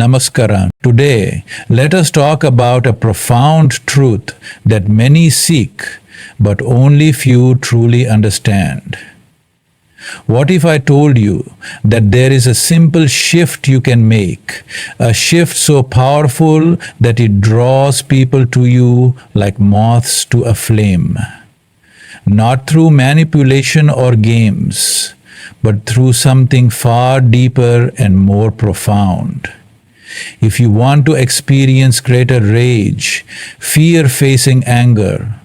Namaskaram. Today, let us talk about a profound truth that many seek, but only few truly understand. What if I told you that there is a simple shift you can make, a shift so powerful that it draws people to you like moths to a flame? Not through manipulation or games, but through something far deeper and more profound. If you want to experience greater rage, fear-facing anger,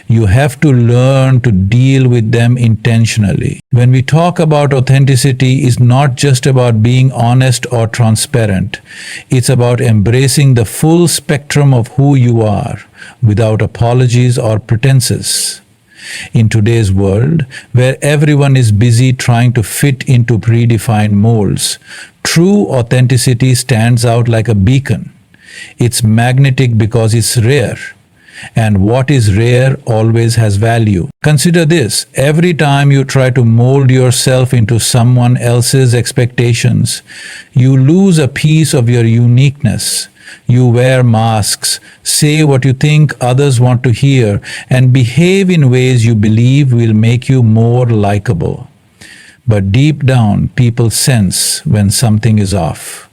you have to learn to deal with them intentionally. When we talk about authenticity, it's not just about being honest or transparent. It's about embracing the full spectrum of who you are, without apologies or pretenses. In today's world, where everyone is busy trying to fit into predefined molds, true authenticity stands out like a beacon. It's magnetic because it's rare. And what is rare always has value. Consider this: every time you try to mold yourself into someone else's expectations, you lose a piece of your uniqueness. You wear masks, say what you think others want to hear, and behave in ways you believe will make you more likable. But deep down, people sense when something is off.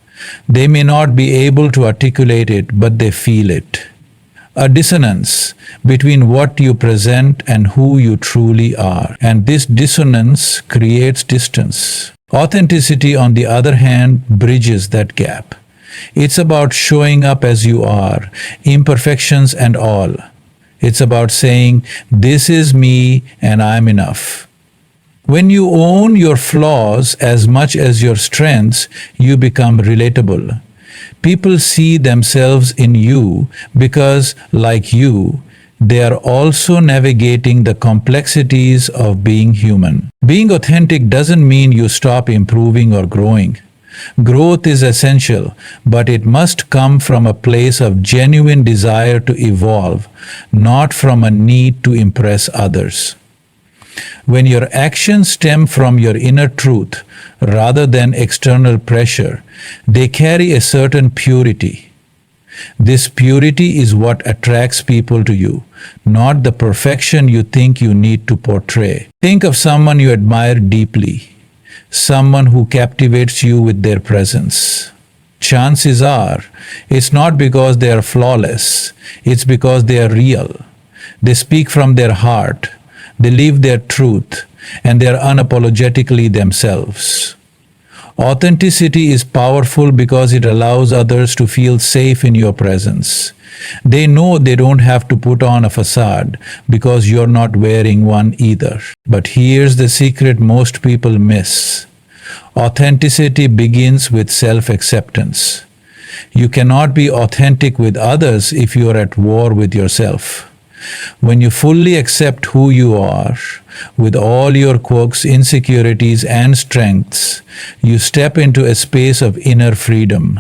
They may not be able to articulate it, but they feel it. A dissonance between what you present and who you truly are. And this dissonance creates distance. Authenticity, on the other hand, bridges that gap. It's about showing up as you are, imperfections and all. It's about saying, "This is me and I'm enough." When you own your flaws as much as your strengths, you become relatable. People see themselves in you because, like you, they are also navigating the complexities of being human. Being authentic doesn't mean you stop improving or growing. Growth is essential, but it must come from a place of genuine desire to evolve, not from a need to impress others. When your actions stem from your inner truth rather than external pressure, they carry a certain purity. This purity is what attracts people to you, not the perfection you think you need to portray. Think of someone you admire deeply, someone who captivates you with their presence. Chances are, it's not because they are flawless, it's because they are real. They speak from their heart, they live their truth, and they are unapologetically themselves. Authenticity is powerful because it allows others to feel safe in your presence. They know they don't have to put on a facade because you're not wearing one either. But here's the secret most people miss. Authenticity begins with self-acceptance. You cannot be authentic with others if you are at war with yourself. When you fully accept who you are, with all your quirks, insecurities, and strengths, you step into a space of inner freedom.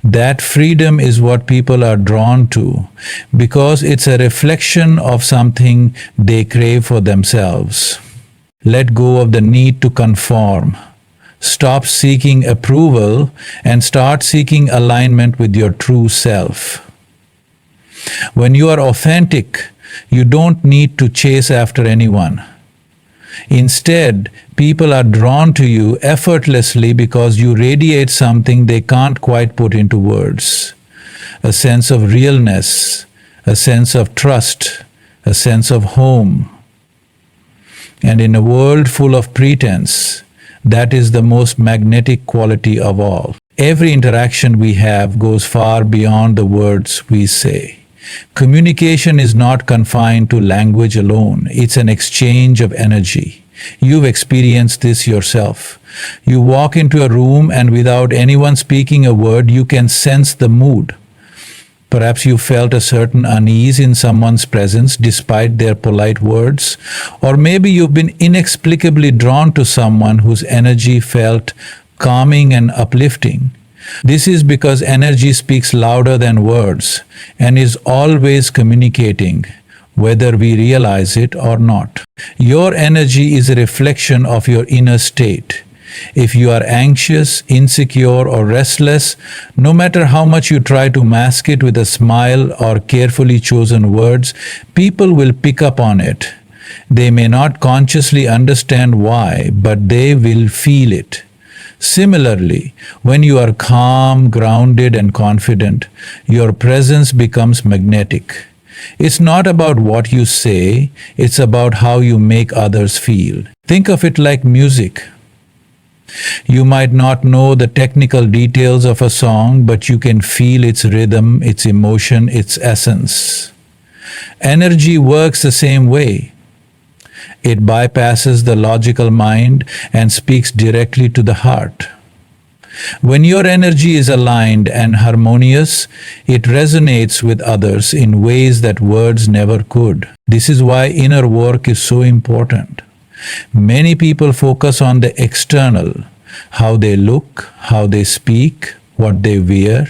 That freedom is what people are drawn to, because it's a reflection of something they crave for themselves. Let go of the need to conform. Stop seeking approval and start seeking alignment with your true self. When you are authentic, you don't need to chase after anyone. Instead, people are drawn to you effortlessly because you radiate something they can't quite put into words. A sense of realness, a sense of trust, a sense of home. And in a world full of pretense, that is the most magnetic quality of all. Every interaction we have goes far beyond the words we say. Communication is not confined to language alone. It's an exchange of energy. You've experienced this yourself. You walk into a room and without anyone speaking a word, you can sense the mood. Perhaps you felt a certain unease in someone's presence despite their polite words, or maybe you've been inexplicably drawn to someone whose energy felt calming and uplifting. This is because energy speaks louder than words and is always communicating, whether we realize it or not. Your energy is a reflection of your inner state. If you are anxious, insecure, or restless, no matter how much you try to mask it with a smile or carefully chosen words, people will pick up on it. They may not consciously understand why, but they will feel it. Similarly, when you are calm, grounded, and confident, your presence becomes magnetic. It's not about what you say, it's about how you make others feel. Think of it like music. You might not know the technical details of a song, but you can feel its rhythm, its emotion, its essence. Energy works the same way. It bypasses the logical mind and speaks directly to the heart. When your energy is aligned and harmonious, it resonates with others in ways that words never could. This is why inner work is so important. Many people focus on the external, how they look, how they speak, what they wear,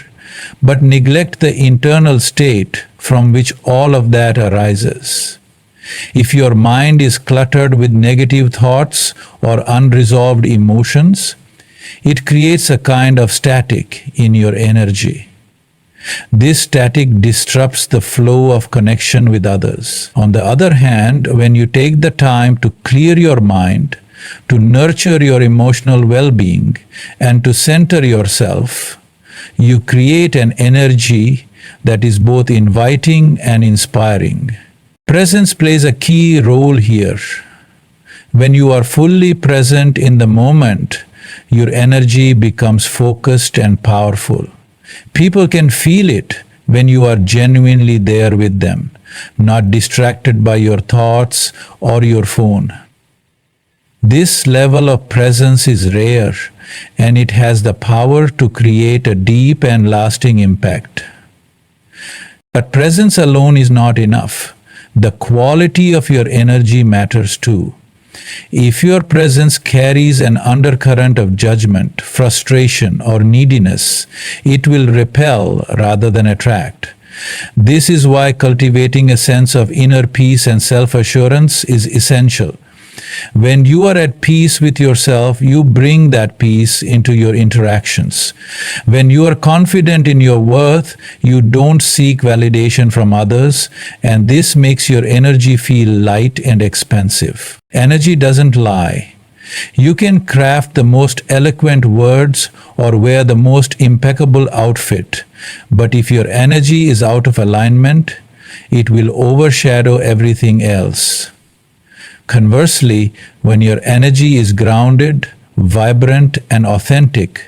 but neglect the internal state from which all of that arises. If your mind is cluttered with negative thoughts or unresolved emotions, it creates a kind of static in your energy. This static disrupts the flow of connection with others. On the other hand, when you take the time to clear your mind, to nurture your emotional well-being, and to center yourself, you create an energy that is both inviting and inspiring. Presence plays a key role here. When you are fully present in the moment, your energy becomes focused and powerful. People can feel it when you are genuinely there with them, not distracted by your thoughts or your phone. This level of presence is rare, and it has the power to create a deep and lasting impact. But presence alone is not enough. The quality of your energy matters too. If your presence carries an undercurrent of judgment, frustration, or neediness, it will repel rather than attract. This is why cultivating a sense of inner peace and self-assurance is essential. When you are at peace with yourself, you bring that peace into your interactions. When you are confident in your worth, you don't seek validation from others, and this makes your energy feel light and expansive. Energy doesn't lie. You can craft the most eloquent words or wear the most impeccable outfit, but if your energy is out of alignment, it will overshadow everything else. Conversely, when your energy is grounded, vibrant, and authentic,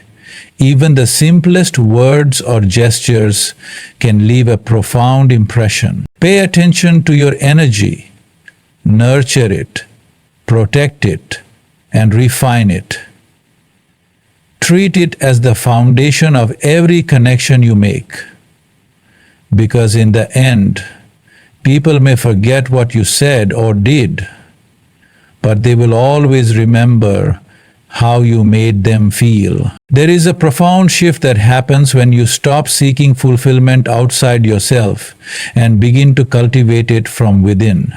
even the simplest words or gestures can leave a profound impression. Pay attention to your energy, nurture it, protect it, and refine it. Treat it as the foundation of every connection you make. Because in the end, people may forget what you said or did, but they will always remember how you made them feel. There is a profound shift that happens when you stop seeking fulfillment outside yourself and begin to cultivate it from within.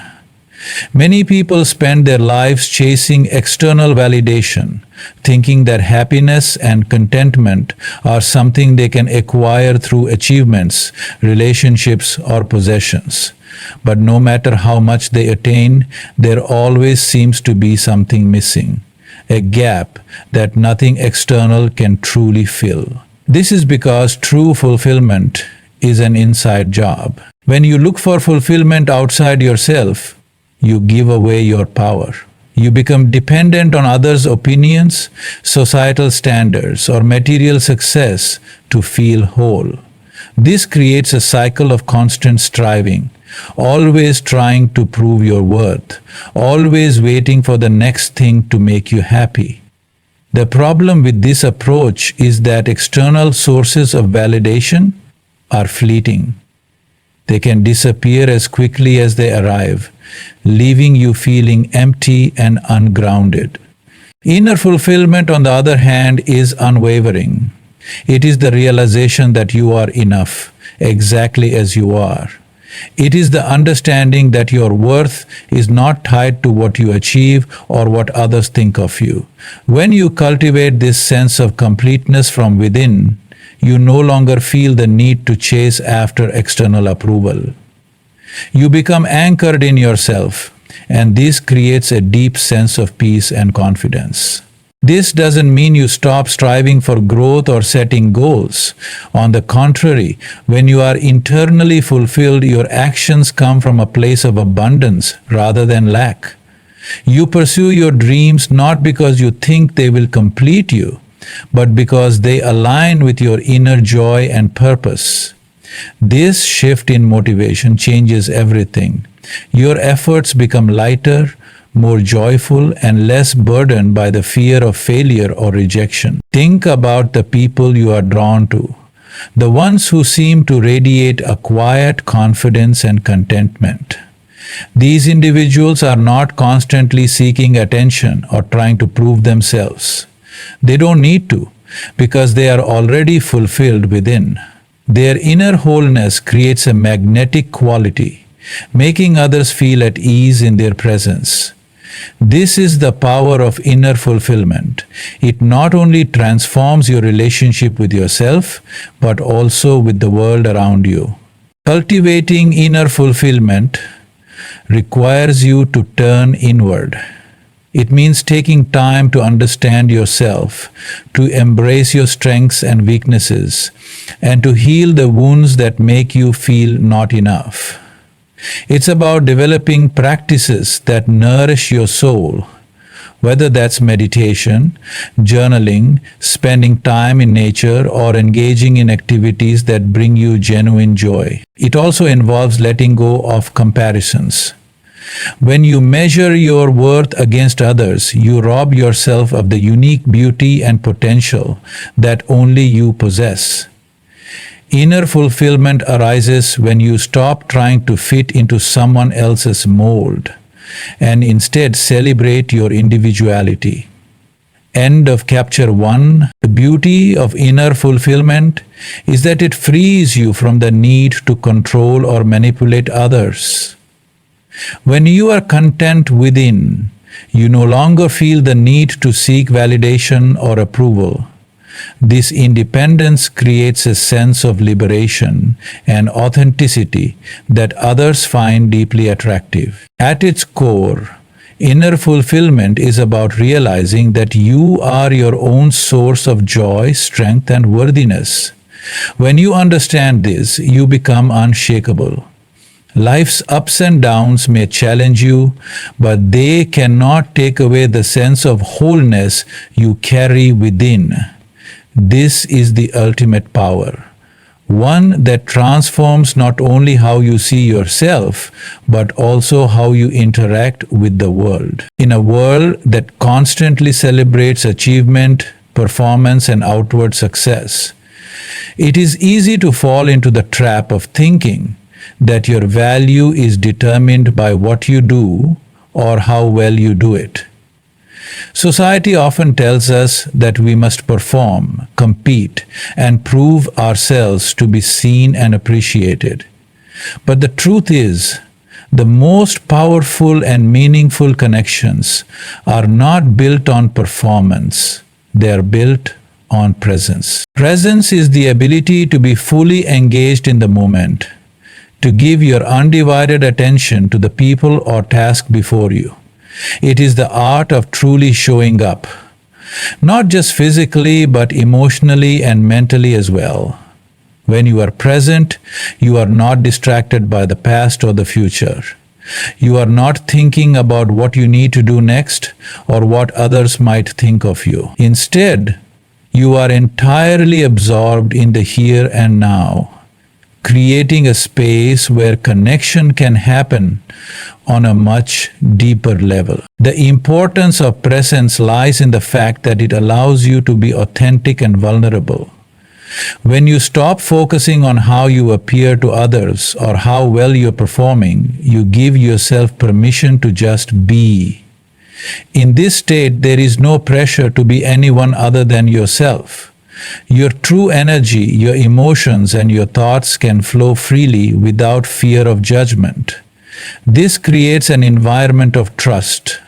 Many people spend their lives chasing external validation, thinking that happiness and contentment are something they can acquire through achievements, relationships, or possessions. But no matter how much they attain, there always seems to be something missing, a gap that nothing external can truly fill. This is because true fulfillment is an inside job. When you look for fulfillment outside yourself, you give away your power. You become dependent on others' opinions, societal standards, or material success to feel whole. This creates a cycle of constant striving, always trying to prove your worth, always waiting for the next thing to make you happy. The problem with this approach is that external sources of validation are fleeting. They can disappear as quickly as they arrive, leaving you feeling empty and ungrounded. Inner fulfillment, on the other hand, is unwavering. It is the realization that you are enough, exactly as you are. It is the understanding that your worth is not tied to what you achieve or what others think of you. When you cultivate this sense of completeness from within, you no longer feel the need to chase after external approval. You become anchored in yourself, and this creates a deep sense of peace and confidence. This doesn't mean you stop striving for growth or setting goals. On the contrary, when you are internally fulfilled, your actions come from a place of abundance rather than lack. You pursue your dreams not because you think they will complete you, but because they align with your inner joy and purpose. This shift in motivation changes everything. Your efforts become lighter, more joyful, and less burdened by the fear of failure or rejection. Think about the people you are drawn to, the ones who seem to radiate a quiet confidence and contentment. These individuals are not constantly seeking attention or trying to prove themselves. They don't need to, because they are already fulfilled within. Their inner wholeness creates a magnetic quality, making others feel at ease in their presence. This is the power of inner fulfillment. It not only transforms your relationship with yourself, but also with the world around you. Cultivating inner fulfillment requires you to turn inward. It means taking time to understand yourself, to embrace your strengths and weaknesses, and to heal the wounds that make you feel not enough. It's about developing practices that nourish your soul, whether that's meditation, journaling, spending time in nature, or engaging in activities that bring you genuine joy. It also involves letting go of comparisons. When you measure your worth against others, you rob yourself of the unique beauty and potential that only you possess. Inner fulfillment arises when you stop trying to fit into someone else's mold and instead celebrate your individuality. End of Chapter 1. The beauty of inner fulfillment is that it frees you from the need to control or manipulate others. When you are content within, you no longer feel the need to seek validation or approval. This independence creates a sense of liberation and authenticity that others find deeply attractive. At its core, inner fulfillment is about realizing that you are your own source of joy, strength, and worthiness. When you understand this, you become unshakable. Life's ups and downs may challenge you, but they cannot take away the sense of wholeness you carry within. This is the ultimate power, one that transforms not only how you see yourself, but also how you interact with the world. In a world that constantly celebrates achievement, performance, and outward success, it is easy to fall into the trap of thinking that your value is determined by what you do or how well you do it. Society often tells us that we must perform, compete, and prove ourselves to be seen and appreciated. But the truth is, the most powerful and meaningful connections are not built on performance, they are built on presence. Presence is the ability to be fully engaged in the moment, to give your undivided attention to the people or task before you. It is the art of truly showing up, not just physically, but emotionally and mentally as well. When you are present, you are not distracted by the past or the future. You are not thinking about what you need to do next or what others might think of you. Instead, you are entirely absorbed in the here and now, creating a space where connection can happen on a much deeper level. The importance of presence lies in the fact that it allows you to be authentic and vulnerable. When you stop focusing on how you appear to others or how well you're performing, you give yourself permission to just be. In this state, there is no pressure to be anyone other than yourself. Your true energy, your emotions, and your thoughts can flow freely without fear of judgment. This creates an environment of trust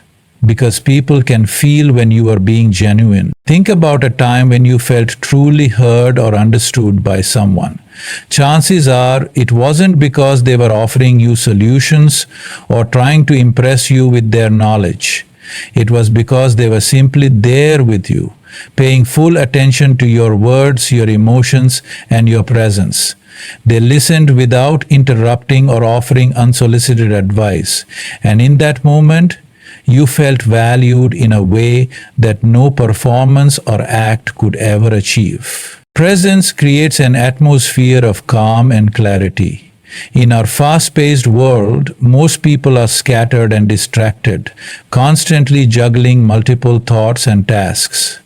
because people can feel when you are being genuine. Think about a time when you felt truly heard or understood by someone. Chances are it wasn't because they were offering you solutions or trying to impress you with their knowledge. It was because they were simply there with you, paying full attention to your words, your emotions, and your presence. They listened without interrupting or offering unsolicited advice. And in that moment, you felt valued in a way that no performance or act could ever achieve. Presence creates an atmosphere of calm and clarity. In our fast-paced world, most people are scattered and distracted, constantly juggling multiple thoughts and tasks.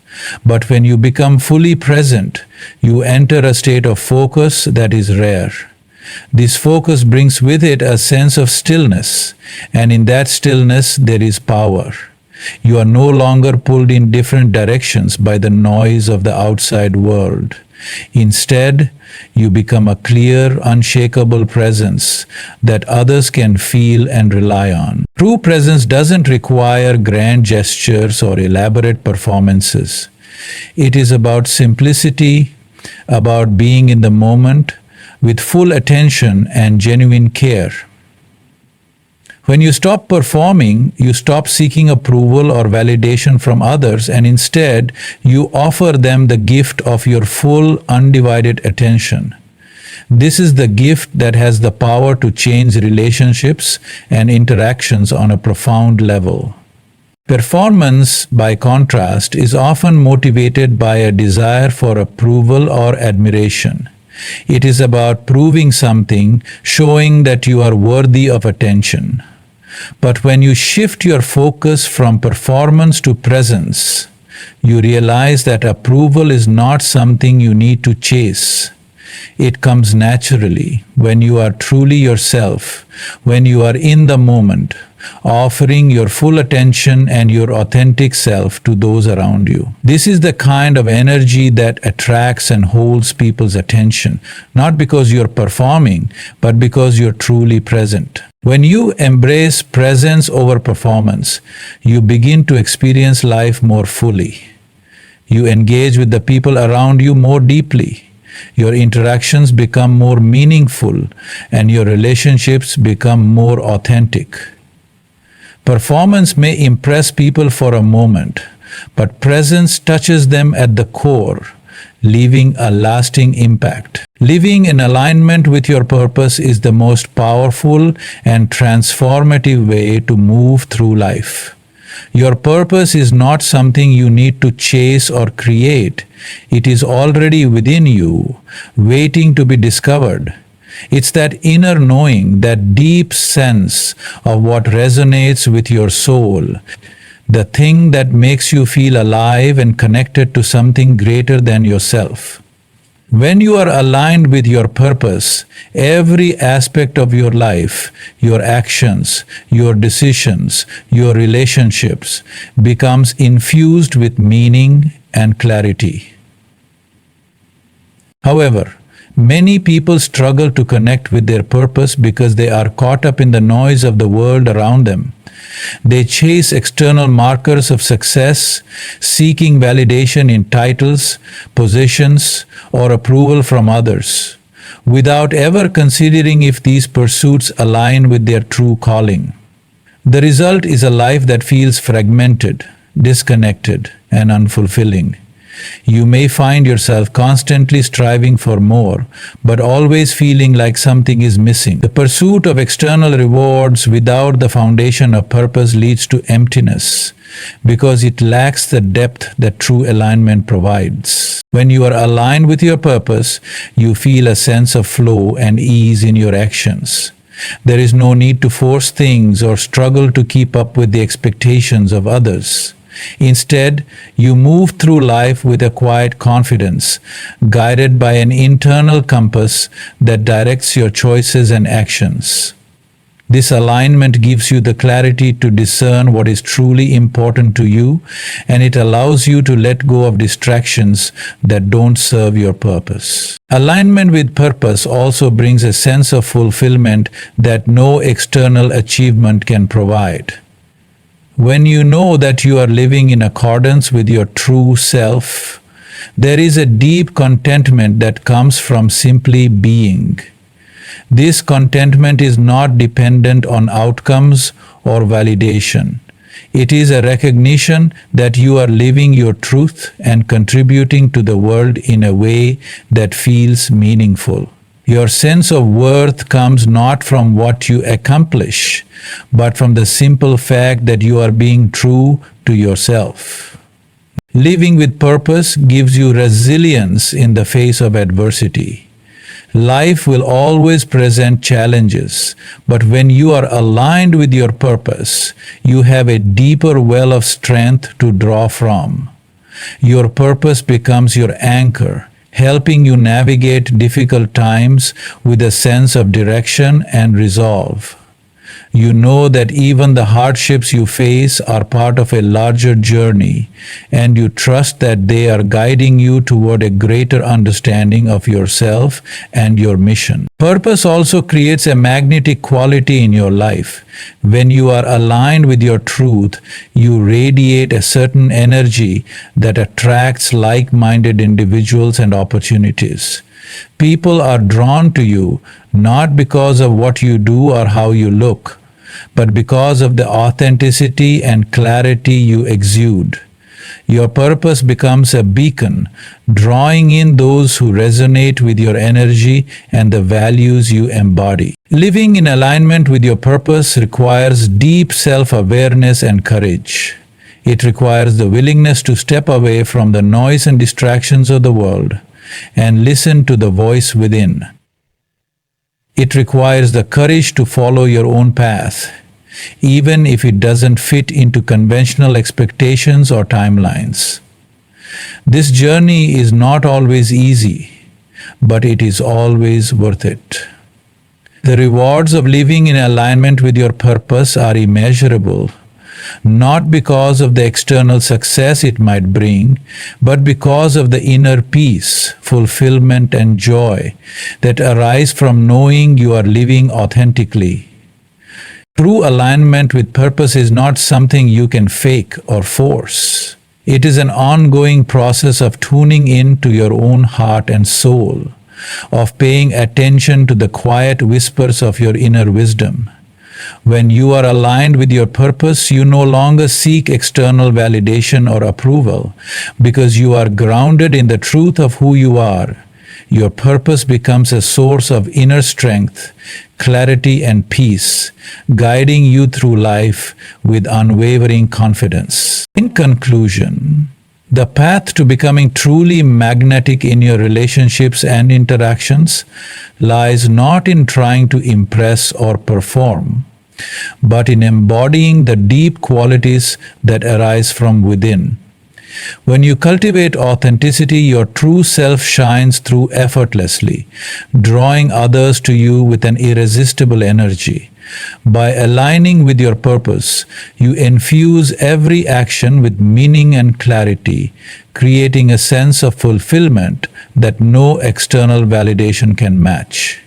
But when you become fully present, you enter a state of focus that is rare. This focus brings with it a sense of stillness, and in that stillness there is power. You are no longer pulled in different directions by the noise of the outside world. Instead, you become a clear, unshakable presence that others can feel and rely on. True presence doesn't require grand gestures or elaborate performances. It is about simplicity, about being in the moment with full attention and genuine care. When you stop performing, you stop seeking approval or validation from others, and instead you offer them the gift of your full, undivided attention. This is the gift that has the power to change relationships and interactions on a profound level. Performance, by contrast, is often motivated by a desire for approval or admiration. It is about proving something, showing that you are worthy of attention. But when you shift your focus from performance to presence, you realize that approval is not something you need to chase. It comes naturally when you are truly yourself, when you are in the moment, offering your full attention and your authentic self to those around you. This is the kind of energy that attracts and holds people's attention, not because you're performing, but because you're truly present. When you embrace presence over performance, you begin to experience life more fully. You engage with the people around you more deeply. Your interactions become more meaningful, and your relationships become more authentic. Performance may impress people for a moment, but presence touches them at the core, leaving a lasting impact. Living in alignment with your purpose is the most powerful and transformative way to move through life. Your purpose is not something you need to chase or create. It is already within you, waiting to be discovered. It's that inner knowing, that deep sense of what resonates with your soul, the thing that makes you feel alive and connected to something greater than yourself. When you are aligned with your purpose, every aspect of your life, your actions, your decisions, your relationships becomes infused with meaning and clarity. However, many people struggle to connect with their purpose because they are caught up in the noise of the world around them. They chase external markers of success, seeking validation in titles, positions, or approval from others, without ever considering if these pursuits align with their true calling. The result is a life that feels fragmented, disconnected, and unfulfilling. You may find yourself constantly striving for more, but always feeling like something is missing. The pursuit of external rewards without the foundation of purpose leads to emptiness, because it lacks the depth that true alignment provides. When you are aligned with your purpose, you feel a sense of flow and ease in your actions. There is no need to force things or struggle to keep up with the expectations of others. Instead, you move through life with a quiet confidence, guided by an internal compass that directs your choices and actions. This alignment gives you the clarity to discern what is truly important to you, and it allows you to let go of distractions that don't serve your purpose. Alignment with purpose also brings a sense of fulfillment that no external achievement can provide. When you know that you are living in accordance with your true self, there is a deep contentment that comes from simply being. This contentment is not dependent on outcomes or validation. It is a recognition that you are living your truth and contributing to the world in a way that feels meaningful. Your sense of worth comes not from what you accomplish, but from the simple fact that you are being true to yourself. Living with purpose gives you resilience in the face of adversity. Life will always present challenges, but when you are aligned with your purpose, you have a deeper well of strength to draw from. Your purpose becomes your anchor, helping you navigate difficult times with a sense of direction and resolve. You know that even the hardships you face are part of a larger journey, and you trust that they are guiding you toward a greater understanding of yourself and your mission. Purpose also creates a magnetic quality in your life. When you are aligned with your truth, you radiate a certain energy that attracts like-minded individuals and opportunities. People are drawn to you not because of what you do or how you look, but because of the authenticity and clarity you exude. Your purpose becomes a beacon, drawing in those who resonate with your energy and the values you embody. Living in alignment with your purpose requires deep self-awareness and courage. It requires the willingness to step away from the noise and distractions of the world and listen to the voice within. It requires the courage to follow your own path, even if it doesn't fit into conventional expectations or timelines. This journey is not always easy, but it is always worth it. The rewards of living in alignment with your purpose are immeasurable, not because of the external success it might bring, but because of the inner peace, fulfillment, and joy that arise from knowing you are living authentically. True alignment with purpose is not something you can fake or force. It is an ongoing process of tuning in to your own heart and soul, of paying attention to the quiet whispers of your inner wisdom. When you are aligned with your purpose, you no longer seek external validation or approval because you are grounded in the truth of who you are. Your purpose becomes a source of inner strength, clarity, and peace, guiding you through life with unwavering confidence. In conclusion, the path to becoming truly magnetic in your relationships and interactions lies not in trying to impress or perform, but in embodying the deep qualities that arise from within. When you cultivate authenticity, your true self shines through effortlessly, drawing others to you with an irresistible energy. By aligning with your purpose, you infuse every action with meaning and clarity, creating a sense of fulfillment that no external validation can match.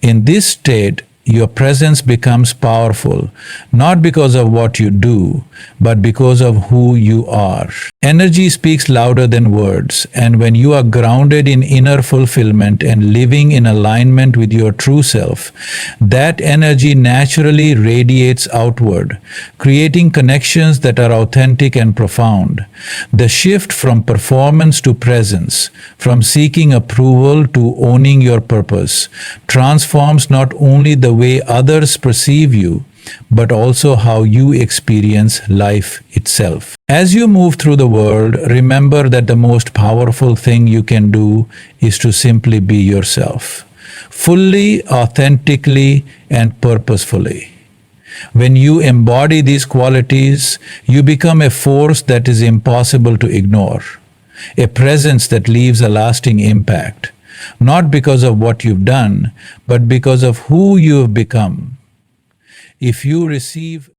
In this state, your presence becomes powerful, not because of what you do, but because of who you are. Energy speaks louder than words, and when you are grounded in inner fulfillment and living in alignment with your true self, that energy naturally radiates outward, creating connections that are authentic and profound. The shift from performance to presence, from seeking approval to owning your purpose, transforms not only the way others perceive you, but also how you experience life itself. As you move through the world, remember that the most powerful thing you can do is to simply be yourself, fully, authentically, and purposefully. When you embody these qualities, you become a force that is impossible to ignore, a presence that leaves a lasting impact, not because of what you've done, but because of who you have become. If you receive